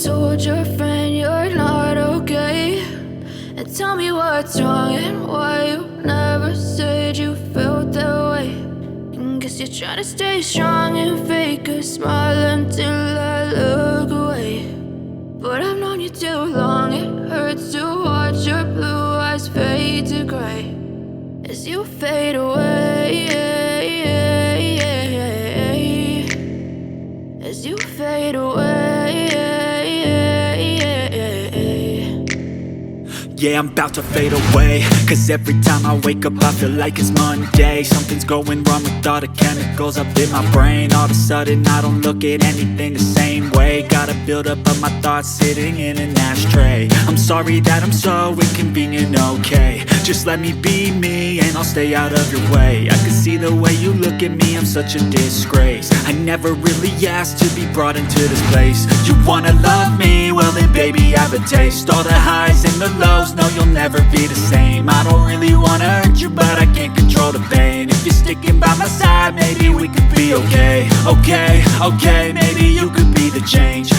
told your friend you're not okay? And tell me what's wrong and why you never said you felt that way. And guess you're trying to stay strong and fake a smile until I look away. But I've known you too long, it hurts to watch your blue eyes fade to gray as you fade away, as you fade away. Yeah, I'm about to fade away, cause every time I wake up I feel like it's Monday. Something's going wrong with all the chemicals up in my brain. All of a sudden I don't look at anything the same way. Gotta build up of my thoughts sitting in an ashtray. I'm sorry that I'm so inconvenient, okay? Just let me be me and I'll stay out of your way. I can see the way you look at me, I'm such a disgrace. I never really asked to be brought into this place. You wanna love me? Well then baby I have a taste. All the highs and the lows, no you'll never be the same. I don't really wanna hurt you but I can't control the pain. If you're sticking by my side maybe we could be okay. Okay, maybe you could be the change.